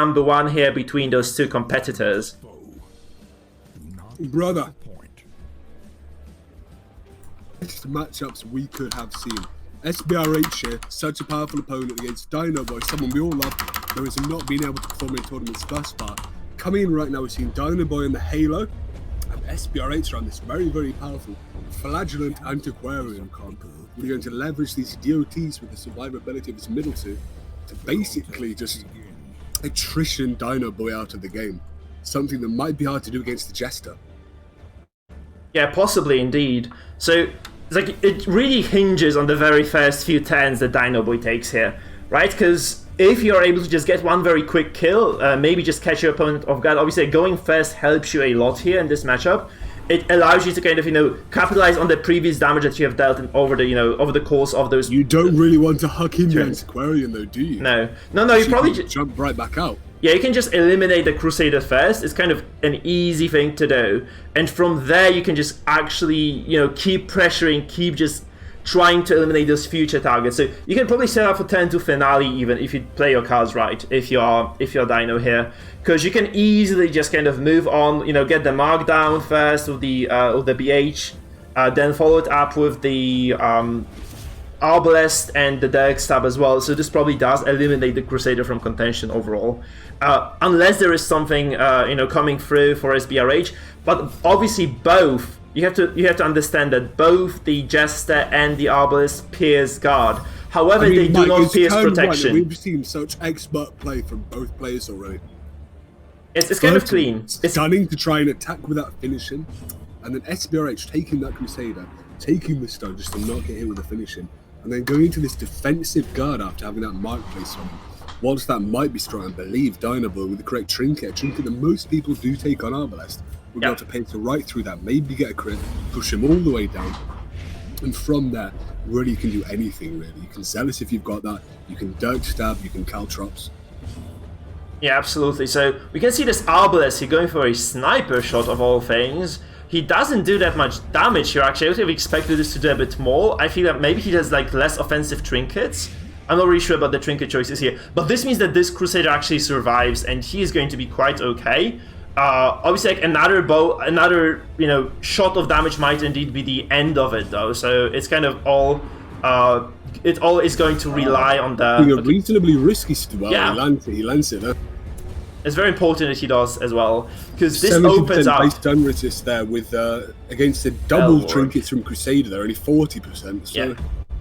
number one here between those two competitors. Brother. Best matchups we could have seen. Sbrh here, such a powerful opponent against DinoBoi, someone we all love, who has not been able to perform in tournaments thus far. Coming in right now, we're seeing DinoBoi in the Halo, and Sbrh around this very, very powerful Flagellant Antiquarian comp. We're going to leverage these DOTs with the survivability of his middle two to basically just attrition DinoBoi out of the game. Something that might be hard to do against the Jester. Yeah, possibly indeed. So it's like it really hinges on the very first few turns that DinoBoi takes here, right? Because if you're able to just get one very quick kill, maybe just catch your opponent off guard. Obviously, going first helps you a lot here in this matchup. It allows you to kind of, capitalize on the previous damage that you have dealt over the, over the course of those. You don't really want to huck in your Antiquarian though, do you? No. You probably just jump right back out. Yeah, you can just eliminate the Crusader first. It's kind of an easy thing to do. And from there, you can just actually, keep pressuring, keep just trying to eliminate those future targets. So you can probably set up for turn 2 finale even if you play your cards right, if you're Dino here. Because you can easily just kind of move on, get the mark down first with the BH, then follow it up with the Arbalest and the Derek Stab as well. So this probably does eliminate the Crusader from contention overall. Unless there is something coming through for Sbrh, but obviously both you have to understand that both the Jester and the Arbalest pierce guard. However, they do not pierce protection. We've seen such expert play from both players already. It's kind of clean. It's stunning to try and attack without finishing, and then Sbrh taking that Crusader, taking the stun just to not get hit with a finishing, and then going into this defensive guard after having that mark placed on him. Whilst that might be strong, I believe DinoBoi with the correct trinket, a trinket that most people do take on Arbalest, will be able to paint right through that, maybe get a crit, push him all the way down, and from there, really you can do anything really. You can Zealous if you've got that, you can Dirk Stab, you can Caltrops. Yeah, absolutely. So we can see this Arbalest, he's going for a sniper shot of all things. He doesn't do that much damage here actually. I would have expected this to do a bit more. I feel that maybe he has like less offensive trinkets. I'm not really sure about the trinket choices here, but this means that this Crusader actually survives and he is going to be quite okay. Obviously, like another shot of damage might indeed be the end of it though. So it's kind of all it all is going to rely on the. A reasonably risky step. He lands it. Huh? It's very important that he does as well because this opens up. Base stun resist there with against the double trinkets from Crusader. They're only 40%. So. Yeah.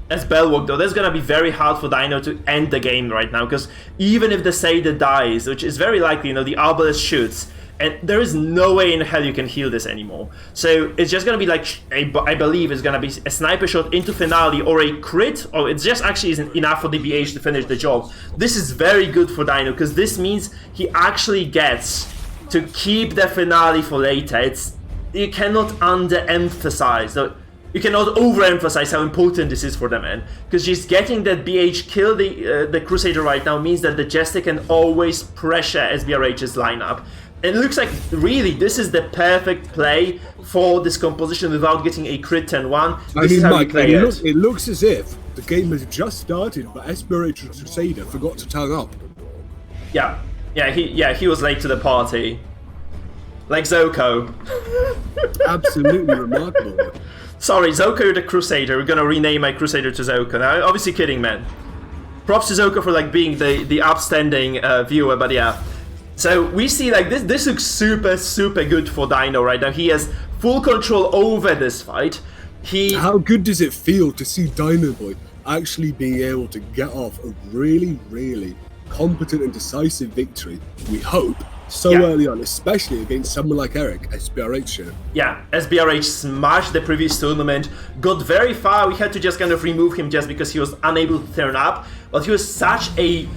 As Bellwalk though, that's gonna be very hard for Dino to end the game right now because even if the Seder dies, which is very likely, the Arbalest shoots, and there is no way in hell you can heal this anymore. So it's just gonna be like I believe it's gonna be a sniper shot into finale or a crit, or it just actually isn't enough for the BH to finish the job. This is very good for Dino because this means he actually gets to keep the finale for later. You cannot underemphasize. You cannot overemphasize how important this is for them, man. Because just getting that BH kill the Crusader right now means that the Jester can always pressure Sbrh's lineup. It looks like, really, this is the perfect play for this composition without getting a crit 10-1. I mean, Mike, it looks as if the game has just started, but Sbrh Crusader forgot to turn up. Yeah, he was late to the party. Like Zoko. Absolutely remarkable. Sorry, Zoko the Crusader. We're gonna rename my Crusader to Zoko. Now, obviously kidding, man. Props to Zoko for like being the upstanding viewer, but yeah. So we see like this looks super good for Dino right now. He has full control over this fight. How good does it feel to see DinoBoi actually being able to get off a really competent and decisive victory? We hope. Early on, especially against someone like Eric, Sbrh. Yeah, Sbrh smashed the previous tournament, got very far. We had to just kind of remove him just because he was unable to turn up. But he was such a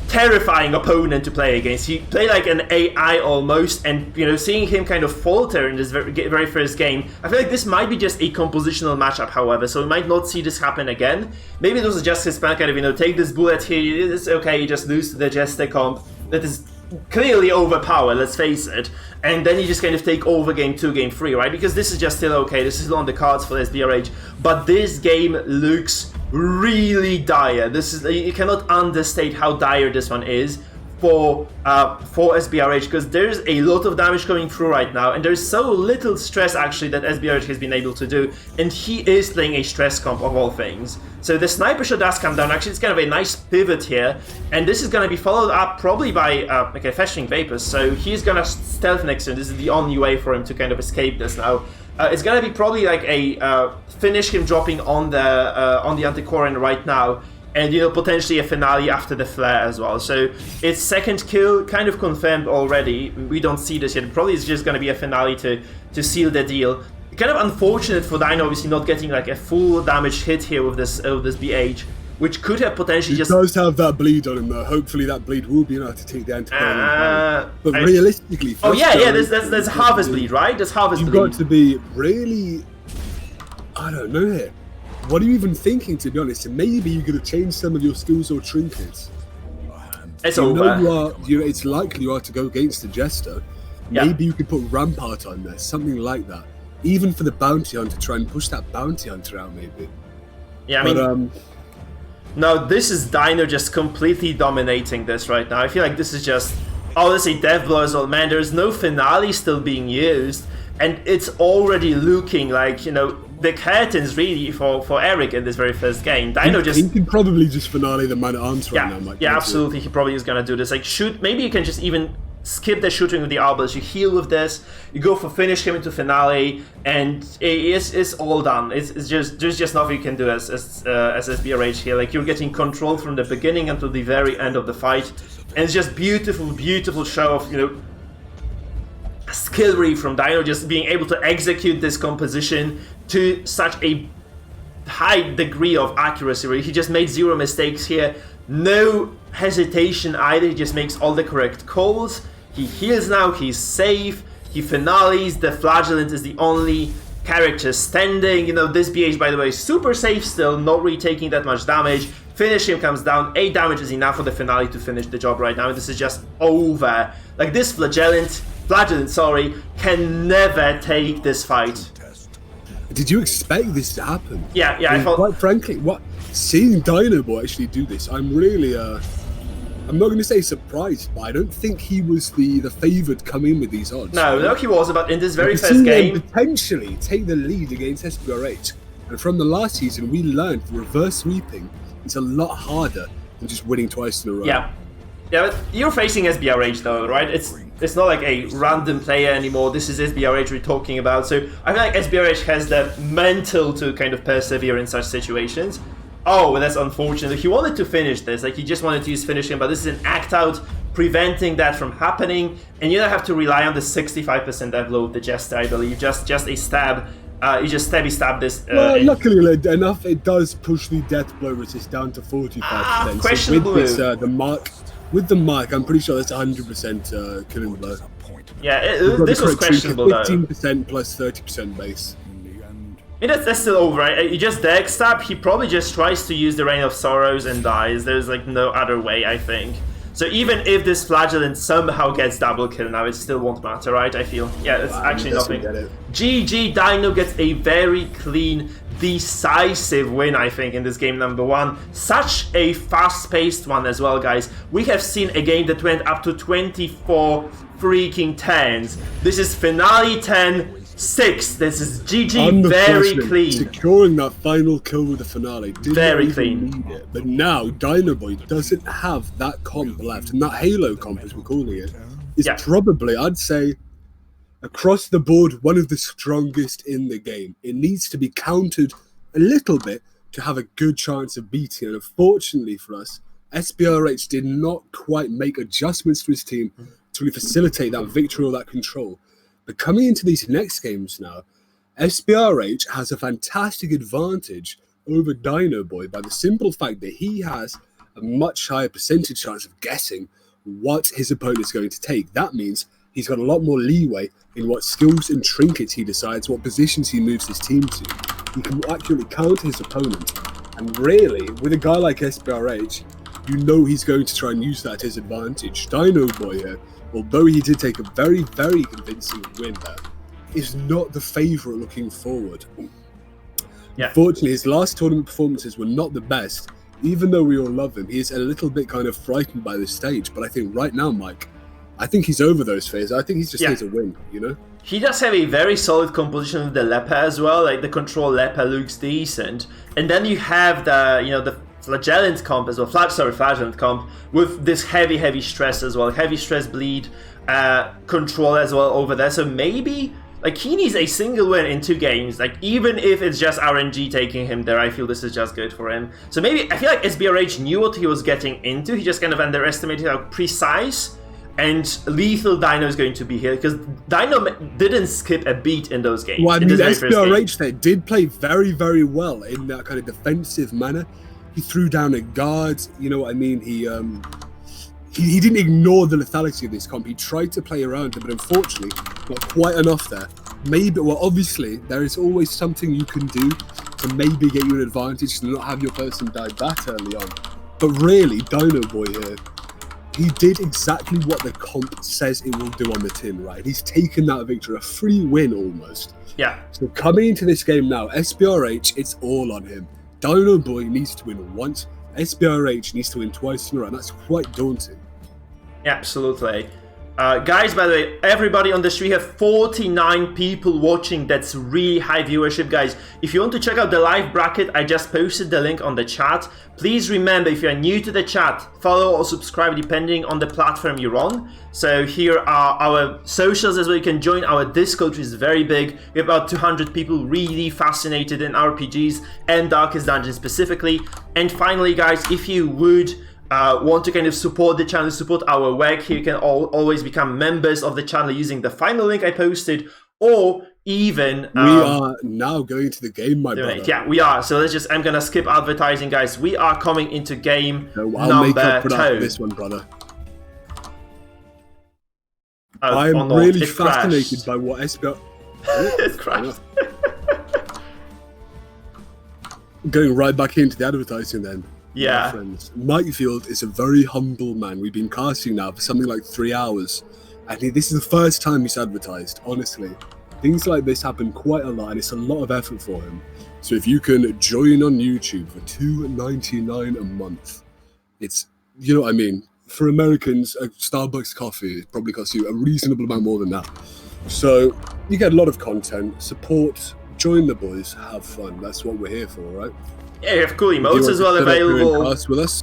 terrifying opponent to play against. He played like an AI almost, and seeing him kind of falter in this very first game, I feel like this might be just a compositional matchup, however, so we might not see this happen again. Maybe it was just his plan, kind of, take this bullet here, it's okay, you just lose to the Jester comp that is clearly overpowered, let's face it, and then you just kind of take over game 2, game 3, right? Because this is just still okay, this is still on the cards for Sbrh, but this game looks really dire. You cannot understate how dire this one is. for SBRH, because there's a lot of damage coming through right now, and there's so little stress actually that SBRH has been able to do, and he is playing a stress comp of all things. So the sniper shot does come down. Actually, it's kind of a nice pivot here, and this is going to be followed up probably by okay, fetching vapors. So he's going to stealth next to him. This is the only way for him to kind of escape this now. It's going to be probably like a finish him dropping on the Antiquarian right now, and potentially a finale after the flare as well. So it's second kill kind of confirmed already. We don't see this yet. Probably it's just going to be a finale to seal the deal. Kind of unfortunate for Dino, obviously not getting like a full damage hit here with this BH, which could have potentially he does have that bleed on him though. Hopefully that bleed will be enough to take the Antiquarian. But realistically, there's half his bleed, right? There's half his bleed. You've got to be really, I don't know here. What are you even thinking, to be honest? Maybe you could have changed some of your skills or trinkets. It's over. It's likely you are to go against the Jester. Yeah. Maybe you could put Rampart on there, something like that. Even for the Bounty Hunter, try and push that Bounty Hunter out, maybe. Yeah, I mean... No, this is Dino just completely dominating this right now. I feel like this is just... Honestly, Death Blow as well. Man, there's no finale still being used. And it's already looking like, the curtains really for Eric in this very first game. Dino he can probably just finale the man at arms right now. Yeah, absolutely. He probably is gonna do this. Like maybe you can just even skip the shooting with the Arbalest. You heal with this. You go for finish him into finale, and it's all done. It's just there's just nothing you can do as SBRH here. Like you're getting control from the beginning until the very end of the fight, and it's just beautiful show of skillry from Dino, just being able to execute this composition to such a high degree of accuracy. Really. He just made zero mistakes here, no hesitation either. He just makes all the correct calls. He heals now, he's safe, he finales. The Flagellant is the only character standing. This BH, by the way, is super safe still, not really taking that much damage. Finish him, comes down. 8 damage is enough for the finale to finish the job right now. This is just over. Like this Flagellant, can never take this fight. Did you expect this to happen? Yeah, I thought... Quite frankly, seeing DinoBoi actually do this, I'm really, I'm not going to say surprised, but I don't think he was the favoured come in with these odds. No, he was, but in this very first game... potentially take the lead against Sbrh. And from the last season, we learned reverse sweeping is a lot harder than just winning twice in a row. Yeah, but you're facing SBRH though, right? It's not like a random player anymore. This is SBRH we're talking about. So I feel like SBRH has the mental to kind of persevere in such situations. Oh, well, that's unfortunate. He wanted to finish this. Like he just wanted to use finishing, but this is an act out preventing that from happening. And you don't have to rely on the 65% death blow of the Jester, I believe. Just a stab. You just stab this. Luckily enough, it does push the death blow resist down to 45%. Questionable. So with the mark, I'm pretty sure that's 100% killing blow. Yeah, this was questionable though. 15% plus 30% base. That's still over, right? You just deck stab, he probably just tries to use the Rain of Sorrows and dies. There's like no other way, I think. So even if this Flagellant somehow gets double kill now, it still won't matter, right? I feel. Yeah, it's actually nothing. GG, Dino gets a very clean, decisive win, I think, in this game number 1. Such a fast-paced one as well, guys. We have seen a game that went up to 24 freaking 10s. This is finale 10-6. This is GG, very clean. Securing that final kill with the finale. Very clean. Need it. But now, DinoBoi doesn't have that comp left. And that Halo comp, as we're calling it, is probably, I'd say, across the board, one of the strongest in the game. It needs to be countered a little bit to have a good chance of beating. And unfortunately for us, SBRH did not quite make adjustments to his team to really facilitate that victory or that control. But coming into these next games now, SBRH has a fantastic advantage over DinoBoi by the simple fact that he has a much higher percentage chance of guessing what his opponent's going to take. That means he's got a lot more leeway in what skills and trinkets he decides, what positions he moves his team to. He can accurately counter his opponent. And really, with a guy like SBRH, you know he's going to try and use that to his advantage. DinoBoi here, although he did take a very, very convincing win there, is not the favourite looking forward. Unfortunately, his last tournament performances were not the best. even though we all love him, he's a little bit kind of frightened by this stage. But I think right now, Mike, I think he's over those phases. I think he's just here to win, you know? He does have a very solid composition with the leper as well. Like the control leper looks decent, and then you have the the flagellant comp as well. Flagellant comp with this heavy stress as well. Heavy stress bleed control as well over there. So maybe like he needs a single win in 2 games. Like even if it's just RNG taking him there, I feel this is just good for him. So maybe I feel like Sbrh knew what he was getting into. He just kind of underestimated how precise and lethal Dino is going to be here, because Dino didn't skip a beat in those games. Well, I mean, Sbrh there did play very well in that kind of defensive manner. He threw down a guard, you know what I mean? He didn't ignore the lethality of this comp. He tried to play around it, but unfortunately, not quite enough there. Maybe, well, obviously, there is always something you can do to maybe get you an advantage to not have your person die that early on. But really, DinoBoi here, he did exactly what the comp says it will do on the tin, right? He's taken that victory, a free win almost. Yeah. So coming into this game now, Sbrh, it's all on him. DinoBoi needs to win once. Sbrh needs to win twice in a row. That's quite daunting. Absolutely. Guys, by the way, everybody on the stream, we have 49 people watching. That's really high viewership, guys. If you want to check out the live bracket, I just posted the link on the chat. Please remember, if you're new to the chat, follow or subscribe depending on the platform you're on. So here are our socials as well. You can join our Discord, which is very big. We have about 200 people really fascinated in RPGs and Darkest Dungeon specifically. And finally, guys, if you would want to kind of support the channel, support our work here, you can always become members of the channel using the final link I posted, or even we are now going to the game, my brother. Yeah, we are. So I'm gonna skip advertising, guys. We are coming into game I'll number make up for that 2. This one, brother. Oh, I'm really fascinated by what Sbrh. It crashed. Going right back into the advertising then. Yeah. Friends. Mikefield is a very humble man. We've been casting now for something like 3 hours. And this is the first time he's advertised, honestly. Things like this happen quite a lot, and it's a lot of effort for him. So if you can join on YouTube for $2.99 a month, it's, you know what I mean? For Americans, a Starbucks coffee probably costs you a reasonable amount more than that. So you get a lot of content, support, join the boys, have fun. That's what we're here for, right? Yeah, you have cool emotes as well available. With us?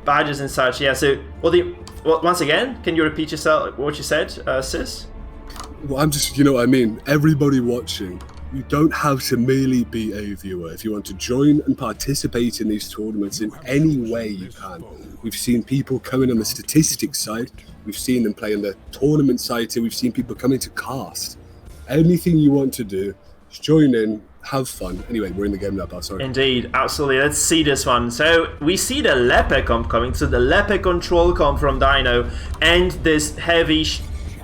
Badges and such. Yeah. So, once again, can you repeat yourself what you said, Sis? Well, I'm just, you know what I mean? Everybody watching, you don't have to merely be a viewer. If you want to join and participate in these tournaments in any way you can. We've seen people coming on the statistics side. We've seen them play on the tournament side too. We've seen people coming to cast. Anything you want to do, just join in, have fun. Anyway, we're in the game now, pal. Sorry. Indeed, absolutely. Let's see this one. So we see the leper comp coming. So the leper control comp from Dino, and this heavy.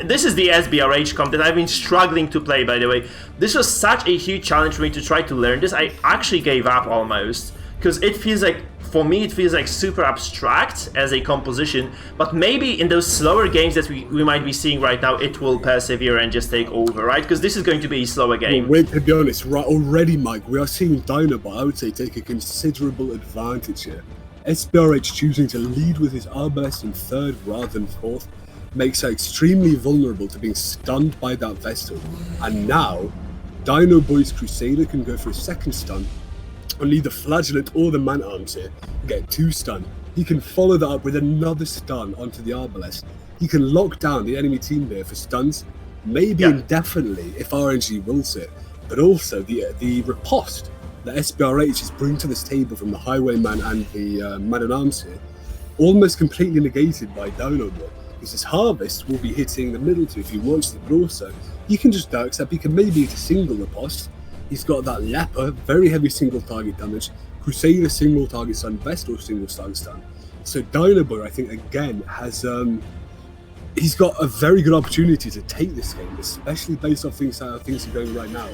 This is the Sbrh comp that I've been struggling to play, by the way. This was such a huge challenge for me to try to learn this. I actually gave up almost, because it feels like, for me, it feels like super abstract as a composition, but maybe in those slower games that we might be seeing right now, it will persevere and just take over, right? Because this is going to be a slower game. Well, to be honest, right already, Mike, we are seeing DinoBoi, I would say, take a considerable advantage here. Sbrh choosing to lead with his arbalest in 3rd rather than 4th makes her extremely vulnerable to being stunned by that Vestal. And now, DinoBoi's Crusader can go for a 2nd stun, only the Flagellant or the Man-Arms here get 2 stun. He can follow that up with another stun onto the Arbalest. He can lock down the enemy team here for stuns, maybe indefinitely if RNG wills it. But also the riposte that Sbrh is bringing to this table from the Highwayman and the Man-at-Arms here, almost completely negated by DinoBoi. Because his Harvest will be hitting the middle two if he wants to, but also he can just dark step, he can maybe hit a single riposte. He's got that Leper, very heavy single target damage, Crusader single target stun, Vestal single target stun. So DinoBoi, I think, again, has he's got a very good opportunity to take this game, especially based off how things are going right now.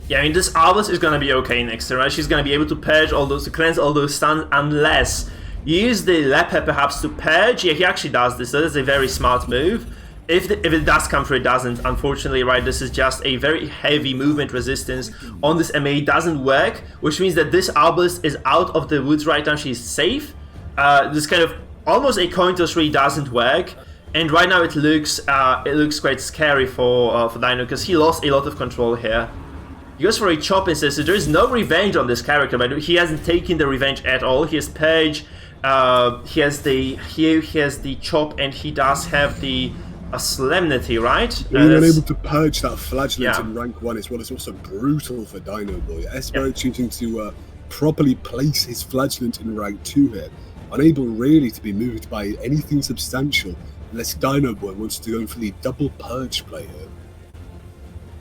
Yeah, I mean, this Arbalest is gonna be okay next turn, right? She's gonna be able to purge all those, to cleanse all those stuns, unless you use the Leper perhaps to purge. Yeah, he actually does this, so that's a very smart move. if it does come through, it doesn't. Unfortunately, right, this is just a very heavy movement resistance on this MA. Doesn't work, which means that this Arbalest is out of the woods right now. She's safe. This kind of almost a coin toss really doesn't work. And right now it looks quite scary for Dino, because he lost a lot of control here. He goes for a chop instead, so there is no revenge on this character, but he hasn't taken the revenge at all. He has Purge, he has the chop, and he does have the Solemnity, right? Being unable to purge that flagellant in rank 1 as well is also brutal for DinoBoi. Sbrh choosing to properly place his flagellant in rank 2 here, unable really to be moved by anything substantial, unless DinoBoi wants to go for the double purge play here.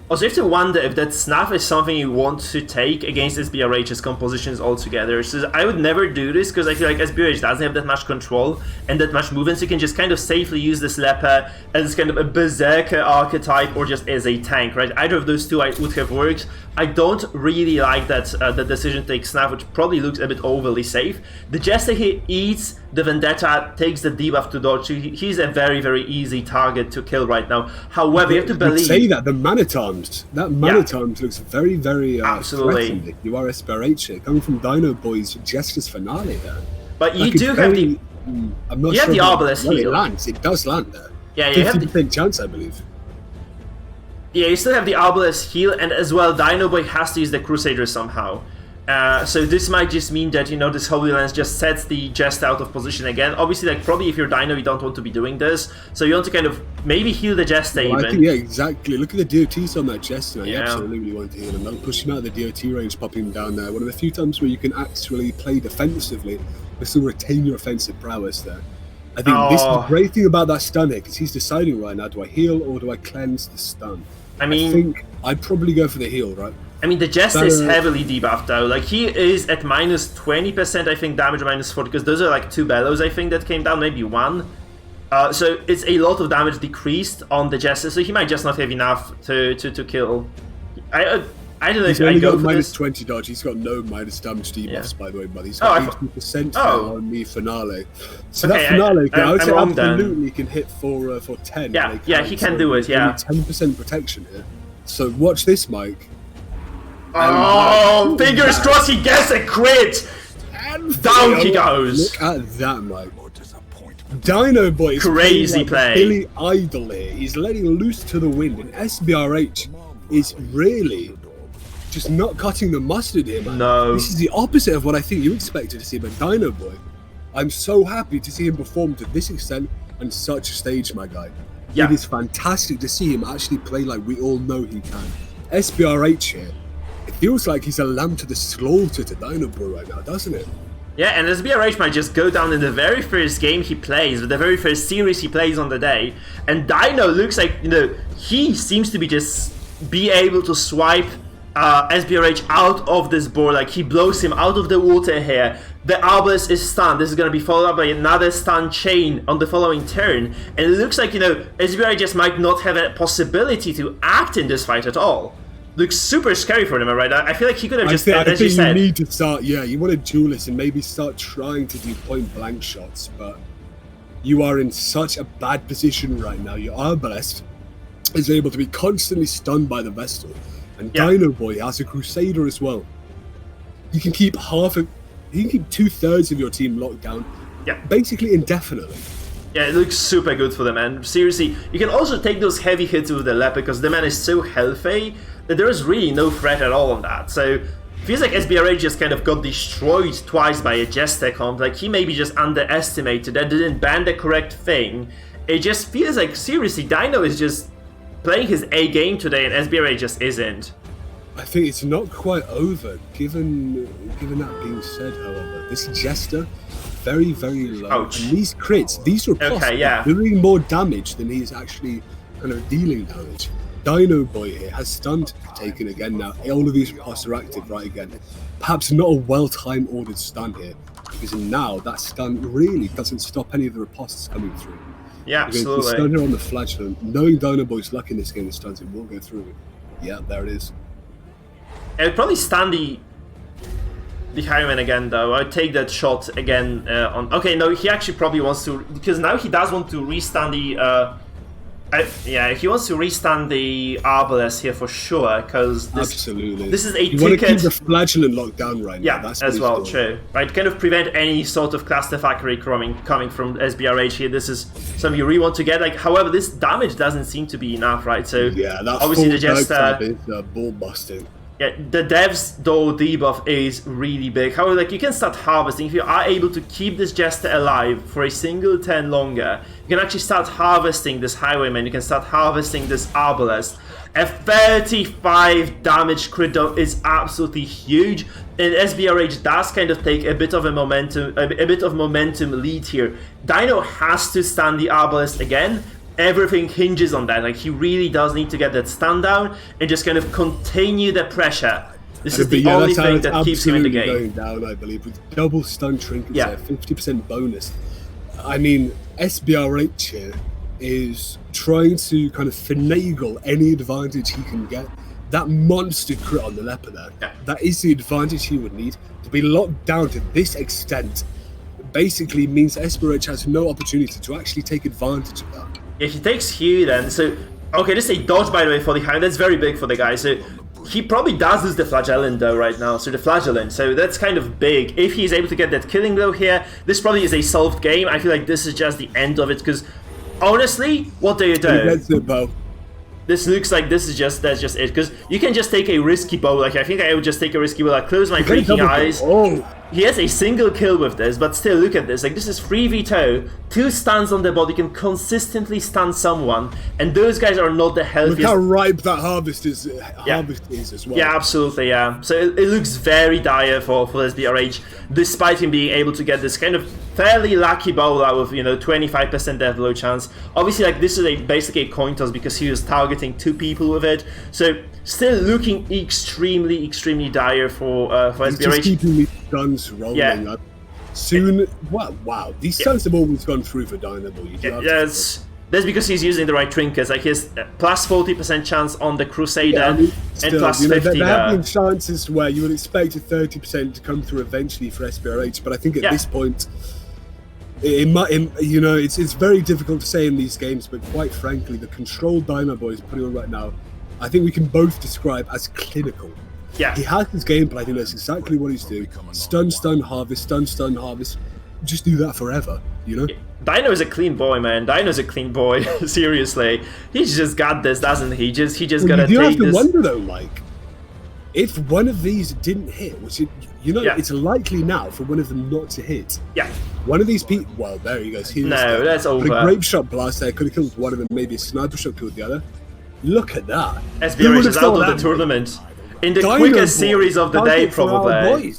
Also, you have to wonder if that Snuff is something you want to take against Sbrh's compositions altogether. So I would never do this, because I feel like Sbrh doesn't have that much control and that much movement, so you can just kind of safely use this Leper as kind of a Berserker archetype, or just as a tank, right? Either of those two would have worked. I don't really like that the decision to take Snuff, which probably looks a bit overly safe. The Jester here eats the Vendetta, takes the debuff to dodge, so he's a very, very easy target to kill right now. However, you have to believe... say that, the Mana-Toms. That Mana-Toms looks very, very threatening. You are Sbrh here, coming from DinoBoi's Jester's Finale there. But you do have the... I'm not sure the Arbalest heal. It lands. It does land there. Yeah, you have 50% chance, I believe. Yeah, you still have the Arbalest heal, and as well, DinoBoi has to use the Crusader somehow. So this might just mean that, you know, this Holy Lance just sets the Jester out of position again. Obviously, like, probably if you're Dino, you don't want to be doing this. So you want to kind of maybe heal the Jester even. I think, yeah, exactly. Look at the DOTs on that Jester. You absolutely want to heal him. That'll push him out of the DOT range, pop him down there. One of the few times where you can actually play defensively, but still retain your offensive prowess there. I think this is the great thing about that stun here, because he's deciding right now, do I heal or do I cleanse the stun? I mean, I think I'd probably go for the heal, right? I mean, the Jester is heavily debuffed though. Like, he is at minus 20%, I think, damage, minus 40, because those are like 2 bellows, I think, that came down, maybe 1. So it's a lot of damage decreased on the Jester, so he might just not have enough to kill. I don't know if I go for minus this. 20 dodge. He's got no minus damage debuffs, by the way, buddy. He's got 80% on the Finale. So that Finale, I would say absolutely can hit for 10. Yeah, yeah, he can do it, yeah. 10% protection here. So watch this, Mike. Oh, fingers crossed he gets a crit! Down he goes! Look at that, Mike. DinoBoi is crazy play. Billy Idol here. He's letting loose to the wind, and Sbrh is really just not cutting the mustard here, man. No. This is the opposite of what I think you expected to see, but DinoBoi, I'm so happy to see him perform to this extent on such a stage, my guy. Yeah. It is fantastic to see him actually play like we all know he can. Sbrh here, it feels like he's a lamb to the slaughter to DinoBoi right now, doesn't it? Yeah, and Sbrh might just go down in the very first game he plays, with the very first series he plays on the day, and Dino looks like, you know, he seems to be able to swipe Sbrh out of this board. Like, he blows him out of the water here. The Arbalest is stunned. This is going to be followed up by another stun chain on the following turn, and it looks like, you know, Sbrh just might not have a possibility to act in this fight at all. Looks super scary for him, right? I feel like he could have just, as you said, you need to start, you want to duelist and maybe start trying to do point-blank shots, but you are in such a bad position right now. Your Arbalest is able to be constantly stunned by the Vestal, and DinoBoi has a Crusader as well. You can keep you can keep 2/3 of your team locked down, basically indefinitely. Yeah, it looks super good for the man. Seriously, you can also take those heavy hits with the Leper, because the man is so healthy that there is really no threat at all on that. So it feels like Sbrh just kind of got destroyed twice by a Jester comp. Like, he maybe just underestimated that, didn't ban the correct thing. It just feels like, seriously, Dino is just playing his A game today, and Sbrh just isn't. I think it's not quite over. Given that being said, however, this Jester, very, very low. Ouch. And these crits, these are doing more damage than he's actually kind of dealing damage. DinoBoi here has stun taken again now. All of these reposts are active right again. Perhaps not a well-timed ordered stun here, because now that stun really doesn't stop any of the riposts coming through. Yeah, absolutely. The stun here on the flagellant, knowing DinoBoi's luck in this game, the stuns, it will go through. Yeah, there it is. I'd probably stun the Highwayman again, though. I'd take that shot again on... Okay, no, he actually probably wants to... Because now he does want to restun the... Yeah, he wants to restand the Arbalest here for sure, because Absolutely. This is a you want to keep ticket. the flagellant locked down right now. Yeah, That's what as he's well, doing. true. Right, kind of prevent any sort of clusterfuckery coming from Sbrh here. This is something you really want to get. Like, however, this damage doesn't seem to be enough, right? So Yeah, that obviously the full Jester. is ball busting. Yeah, the dev's though debuff is really big. However, like you can start harvesting if you are able to keep this Jester alive for a single turn longer. You can actually start harvesting this Highwayman. You can start harvesting this Arbalest. A 35 damage crit though is absolutely huge, and Sbrh does kind of take a bit of a momentum lead here. Dino has to stun the Arbalest again. Everything hinges on that. Like, he really does need to get that stun down and just kind of continue the pressure. This is the only thing that keeps him in the game. Going down, I believe, with double stun trinkets Yeah. there, 50% bonus. I mean, Sbrh here is trying to kind of finagle any advantage he can get. That monster crit on the leper there, Yeah. that is the advantage he would need. To be locked down to this extent basically means Sbrh has no opportunity to actually take advantage of that. If he takes Hugh then, so... Okay, this is a dodge, by the way, for the Hive. That's very big for the guy. So he probably does lose the Flagellant, though, right now. So the Flagellant. So that's kind of big. If he's able to get that killing blow here, this probably is a solved game. I feel like this is just the end of it, because... Honestly, what do you do? That's it, Bo. This looks like that's just it, because you can just take a risky bow. Like, I think I would just take a risky bow. I close my freaking eyes. Oh. He has a single kill with this, but still, look at this. Like, this is 3v2, 2 stuns on the bot. You can consistently stun someone, and those guys are not the healthiest. Look how ripe that harvest is as well. Yeah, absolutely, yeah. So it looks very dire for Sbrh, despite him being able to get this kind of fairly lucky bowl out with, 25% death blow chance. Obviously, like, this is basically a coin toss because he was targeting 2 people with it. So still looking extremely dire for He's Sbrh. just keeping these guns rolling. Yeah. Soon, wow, these stuns have always gone through for DinoBoi. That's because he's using the right trinkets. Like, he has plus 40% chance on the Crusader and and plus 50 there have there. been chances where you would expect a 30% to come through eventually for Sbrh, but I think at this point, it's very difficult to say in these games, but quite frankly, the control DinoBoi is putting on right now, I think we can both describe as clinical. Yeah. He has his game plan. I think that's exactly what he's doing. Stun, harvest, stun, harvest. Just do that forever, Dino is a clean boy, man. Dino's a clean boy. Seriously, he's just got this, doesn't he? He just gotta you do take have to this. wonder though, like, if one of these didn't hit, which it's likely now for one of them not to hit. Yeah. One of these people. Well, there he goes. That's over. But a grape shot blast there could have killed one of them. Maybe a sniper shot killed the other. Look at that. Sbrh is out of the tournament in the quickest series of the day, probably.